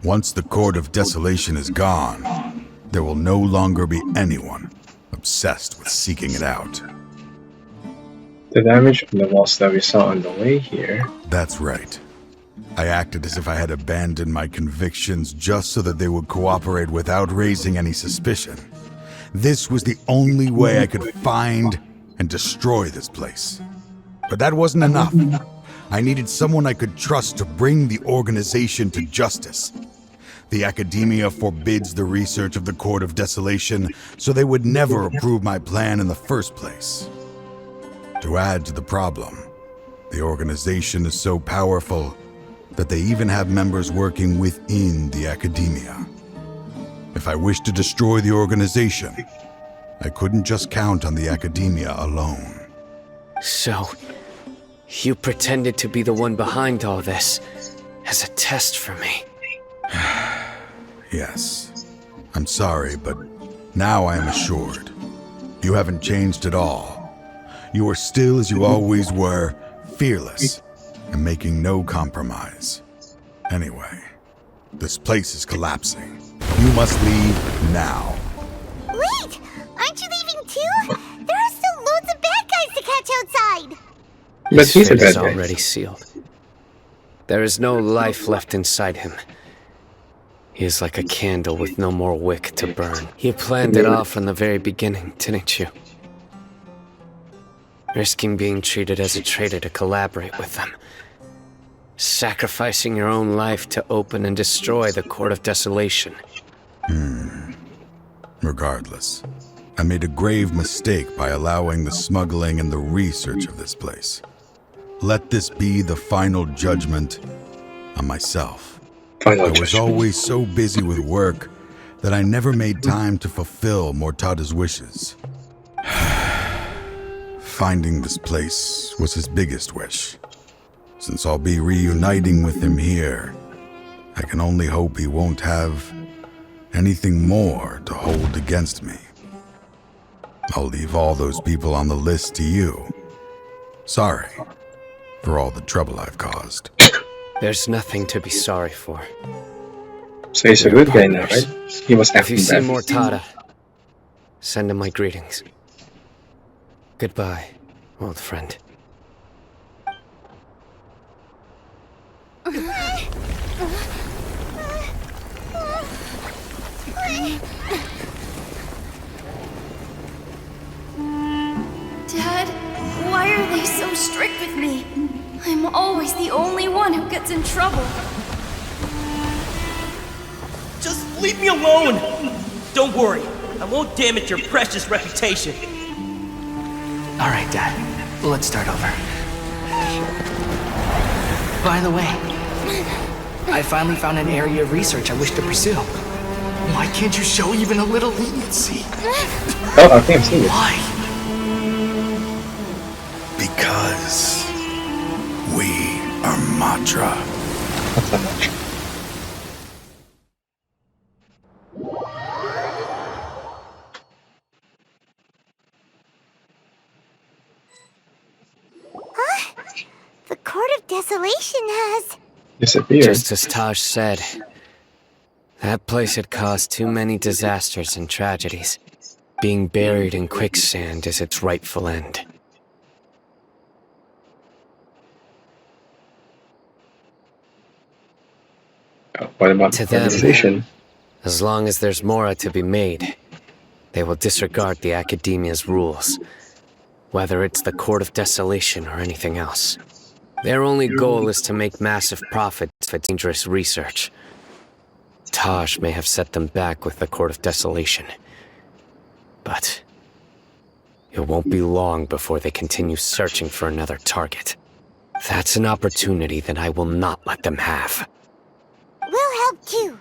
Once the Court of Desolation is gone, there will no longer be anyone obsessed with seeking it out. The damage from the walls that we saw on the way here. That's right. I acted as if I had abandoned my convictions just so that they would cooperate without raising any suspicion. This was the only way I could find and destroy this place. But that wasn't enough. I needed someone I could trust to bring the organization to justice. The Academia forbids the research of the Court of Desolation, so they would never approve my plan in the first place. To add to the problem, the organization is so powerful that they even have members working within the Academia. If I wished to destroy the organization, I couldn't just count on the Academia alone. So, you pretended to be the one behind all this, as a test for me. Yes. I'm sorry, but now I am assured. You haven't changed at all. You are still as you always were, fearless, and making no compromise. Anyway, this place is collapsing. You must leave now. Wait! Aren't you leaving too? There are still loads of bad guys to catch outside! But he's a His fate bad is guy. already sealed. There is no life left inside him. He is like a candle with no more wick to burn. You planned it all from the very beginning, didn't you? Risking being treated as a traitor to collaborate with them. Sacrificing your own life to open and destroy the Court of Desolation. Regardless, I made a grave mistake by allowing the smuggling and the research of this place. Let this be the final judgment on myself. I was always so busy with work that I never made time to fulfill Mortada's wishes. Finding this place was his biggest wish. Since I'll be reuniting with him here, I can only hope he won't have anything more to hold against me. I'll leave all those people on the list to you. Sorry for all the trouble I've caused. There's nothing to be sorry for. So he's a good guy now, right? He was If you acting see bad. Mortada, send him my greetings. Goodbye, old friend. Dad, why are they so strict with me? I'm always the only one who gets in trouble. Just leave me alone! Don't worry, I won't damage your precious reputation. Alright, Dad. Let's start over. By the way, I finally found an area of research I wish to pursue. Why can't you show even a little leniency? Oh, I think I've seen it. Why? Because we are Matra. What's that much? Huh? The Court of Desolation has... Disappeared. Just as Taj said, that place had caused too many disasters and tragedies. Being buried in quicksand is its rightful end. What about To the them, organization? as long as there's more to be made, they will disregard the Academia's rules, whether it's the Court of Desolation or anything else. Their only goal is to make massive profits for dangerous research. Taj may have set them back with the Court of Desolation, but it won't be long before they continue searching for another target. That's an opportunity that I will not let them have. We'll help too.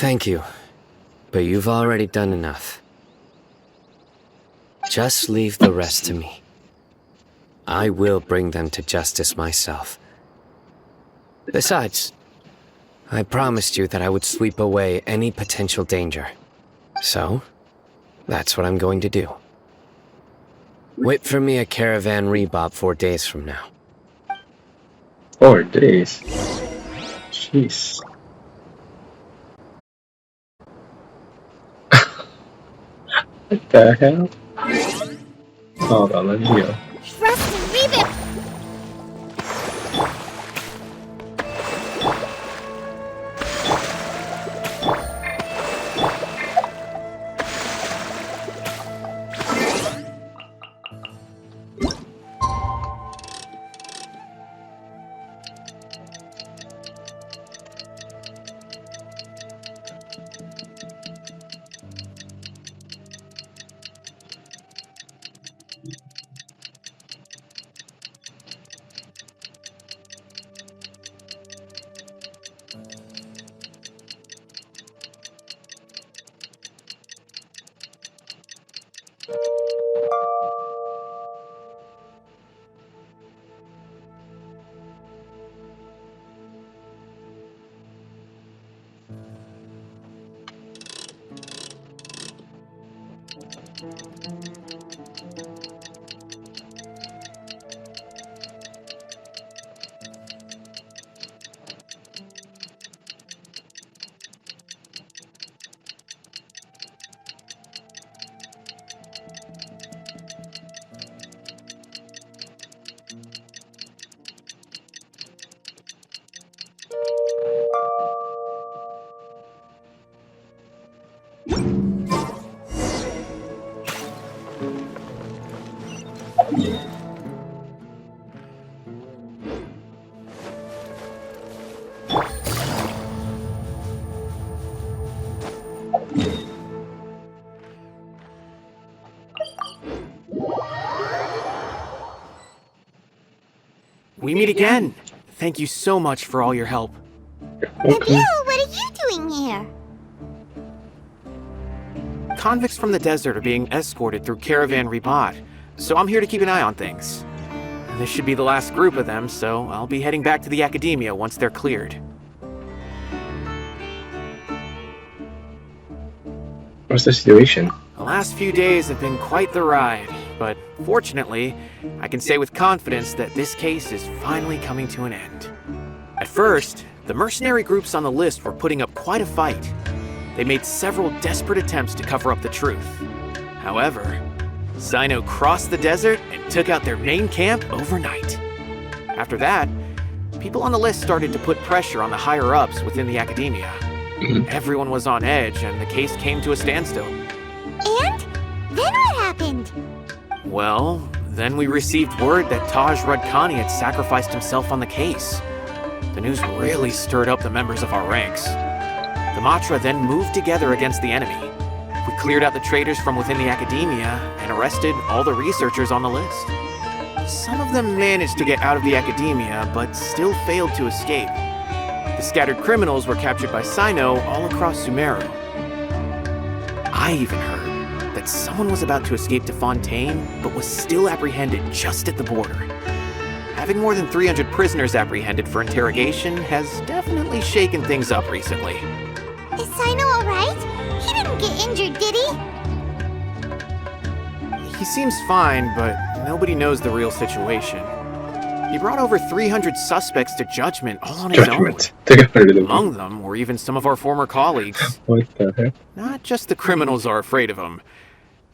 Thank you, but you've already done enough. Just leave the rest to me. I will bring them to justice myself. Besides, I promised you that I would sweep away any potential danger. So, that's what I'm going to do. Wait for me at Caravan Rebop 4 days from now. 4 days? Jeez. What the hell? Hold on, let me go. Trust and rebuild. We meet again. Thank you so much for all your help. Nabil, what are you doing here? Convicts from the desert are being escorted through Caravan Rebot, so I'm here to keep an eye on things. This should be the last group of them, so I'll be heading back to the Academia once they're cleared. What's the situation? The last few days have been quite the ride, but fortunately, I can say with confidence that this case is finally coming to an end. At first, the mercenary groups on the list were putting up quite a fight. They made several desperate attempts to cover up the truth. However, Cyno crossed the desert and took out their main camp overnight. After that, people on the list started to put pressure on the higher-ups within the Academia. Everyone was on edge, and the case came to a standstill. And? Then what happened? Well, then we received word that Taj Rudkani had sacrificed himself on the case. The news really stirred up the members of our ranks. The Matra then moved together against the enemy. We cleared out the traitors from within the Academia and arrested all the researchers on the list. Some of them managed to get out of the Academia, but still failed to escape. The scattered criminals were captured by Cyno all across Sumeru. I even heard that someone was about to escape to Fontaine, but was still apprehended just at the border. Having more than 300 prisoners apprehended for interrogation has definitely shaken things up recently. Is Cyno alright? He didn't get injured, did he? He seems fine, but nobody knows the real situation. He brought over 300 suspects to judgment all on his own. Among them were even some of our former colleagues. What the heck? Not just the criminals are afraid of him.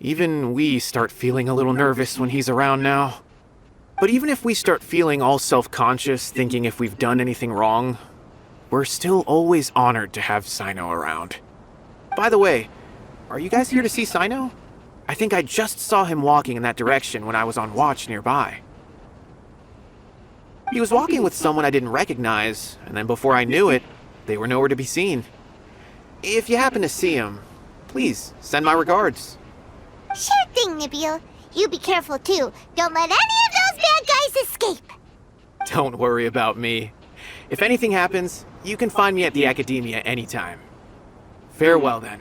Even we start feeling a little nervous when he's around now. But even if we start feeling all self-conscious, thinking if we've done anything wrong, we're still always honored to have Cyno around. By the way, are you guys here to see Cyno? I think I just saw him walking in that direction when I was on watch nearby. He was walking with someone I didn't recognize, and then before I knew it, they were nowhere to be seen. If you happen to see him, please send my regards. Sure thing, Nabil. You be careful too. Don't let any of those bad guys escape. Don't worry about me. If anything happens, you can find me at the Academia anytime. Farewell, then.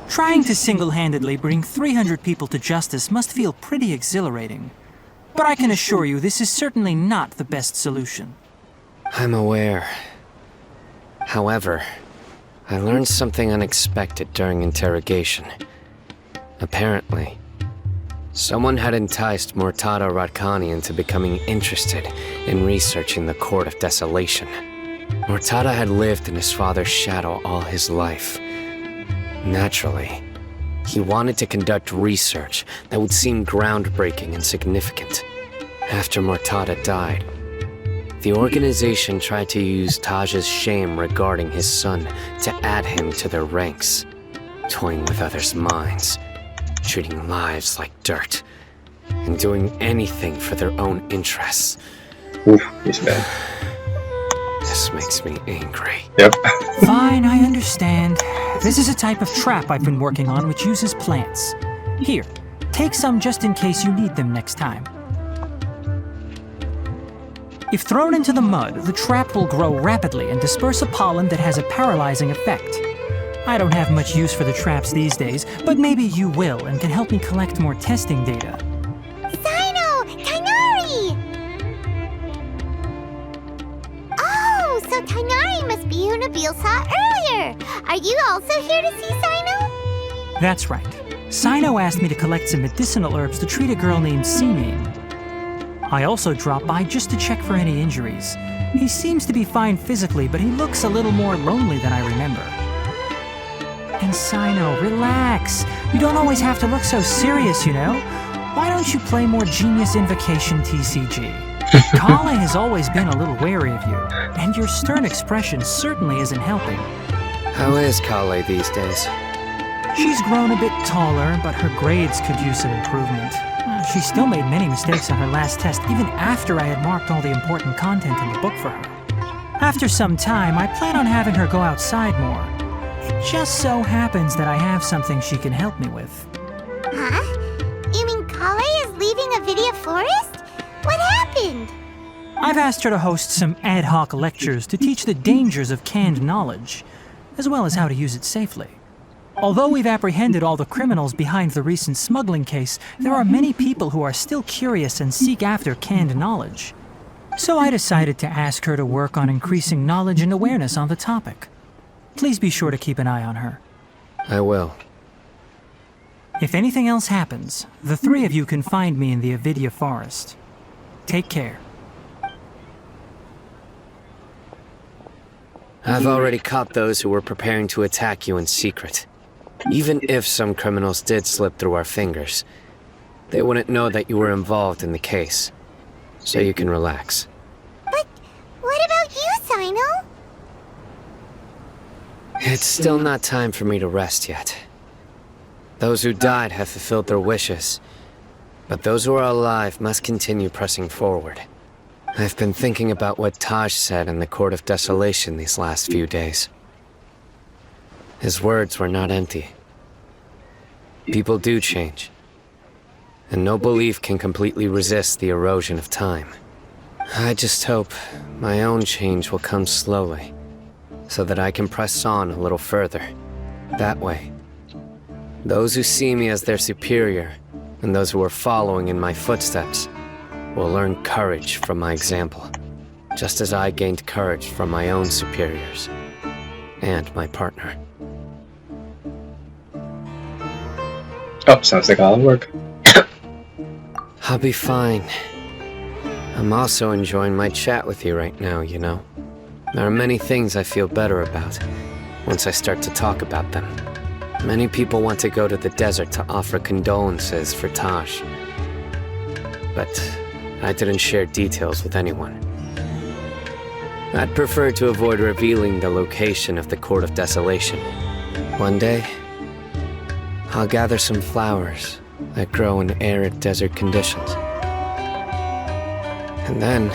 Trying to single-handedly bring 300 people to justice must feel pretty exhilarating. But I can assure you this is certainly not the best solution. I'm aware. However, I learned something unexpected during interrogation. Apparently, someone had enticed Mortada Radkani into becoming interested in researching the Court of Desolation. Mortada had lived in his father's shadow all his life. Naturally, he wanted to conduct research that would seem groundbreaking and significant. After Mortada died, the organization tried to use Taj's shame regarding his son to add him to their ranks, toying with others' minds, treating lives like dirt, and doing anything for their own interests. Oof, he's bad. This makes me angry. Yep. Fine, I understand. This is a type of trap I've been working on which uses plants. Here, take some just in case you need them next time. If thrown into the mud, the trap will grow rapidly and disperse a pollen that has a paralyzing effect. I don't have much use for the traps these days, but maybe you will and can help me collect more testing data. Cyno! Tighnari! Oh, so Tighnari must be who Nabil saw earlier! Are you also here to see Cyno? That's right. Cyno asked me to collect some medicinal herbs to treat a girl named Seeming. I also dropped by just to check for any injuries. He seems to be fine physically, but he looks a little more lonely than I remember. And Cyno, relax. You don't always have to look so serious, you know? Why don't you play more Genius Invocation TCG? Kale has always been a little wary of you, and your stern expression certainly isn't helping. How is Kale these days? She's grown a bit taller, but her grades could use some improvement. She still made many mistakes on her last test, even after I had marked all the important content in the book for her. After some time, I plan on having her go outside more. It just so happens that I have something she can help me with. Huh? You mean Kale is leaving Avidia Forest? What happened? I've asked her to host some ad hoc lectures to teach the dangers of canned knowledge, as well as how to use it safely. Although we've apprehended all the criminals behind the recent smuggling case, there are many people who are still curious and seek after canned knowledge. So I decided to ask her to work on increasing knowledge and awareness on the topic. Please be sure to keep an eye on her. I will. If anything else happens, the three of you can find me in the Avidia Forest. Take care. I've already caught those who were preparing to attack you in secret. Even if some criminals did slip through our fingers, they wouldn't know that you were involved in the case. So you can relax. But what about you, Cyno? It's still not time for me to rest yet. Those who died have fulfilled their wishes, but those who are alive must continue pressing forward. I've been thinking about what Taj said in the Court of Desolation these last few days. His words were not empty. People do change, and no belief can completely resist the erosion of time. I just hope my own change will come slowly, so that I can press on a little further. That way, those who see me as their superior, and those who are following in my footsteps, will learn courage from my example, just as I gained courage from my own superiors, and my partner. Oh, sounds like all work. I'll be fine. I'm also enjoying my chat with you right now, you know. There are many things I feel better about once I start to talk about them. Many people want to go to the desert to offer condolences for Taj. But I didn't share details with anyone. I'd prefer to avoid revealing the location of the Court of Desolation. One day, I'll gather some flowers that grow in arid desert conditions. And then,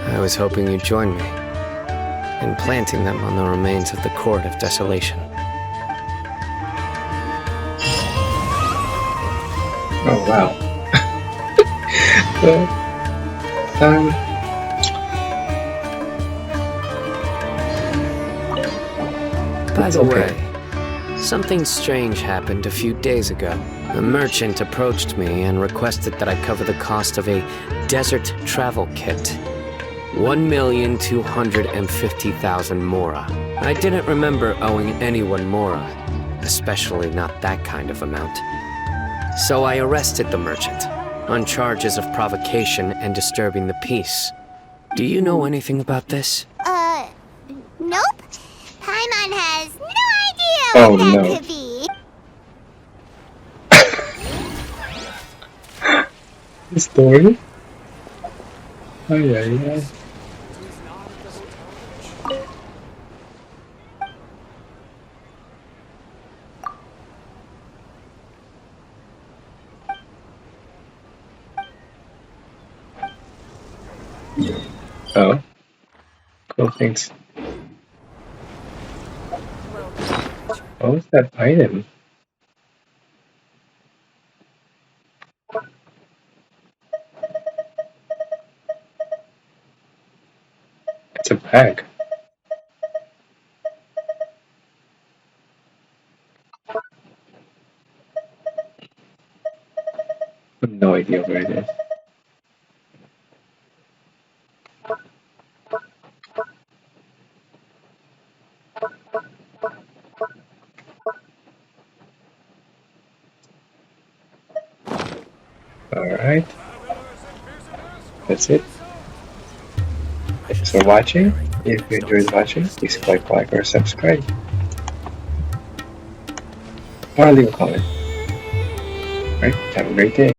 I was hoping you'd join me in planting them on the remains of the Court of Desolation. Oh wow. By It's the okay. way, something strange happened a few days ago. A merchant approached me and requested that I cover the cost of a desert travel kit. 1,250,000 mora. I didn't remember owing anyone mora, especially not that kind of amount. So I arrested the merchant on charges of provocation and disturbing the peace. Do you know anything about this? Nope. Paimon has no idea Oh, what that no. could be. The story? Oh yeah. Oh, cool things. What was that item? It's a bag. I have no idea where it is. Alright. That's it. Thanks for watching. If you enjoyed watching, please click like or subscribe. Or leave a comment. Alright, have a great day.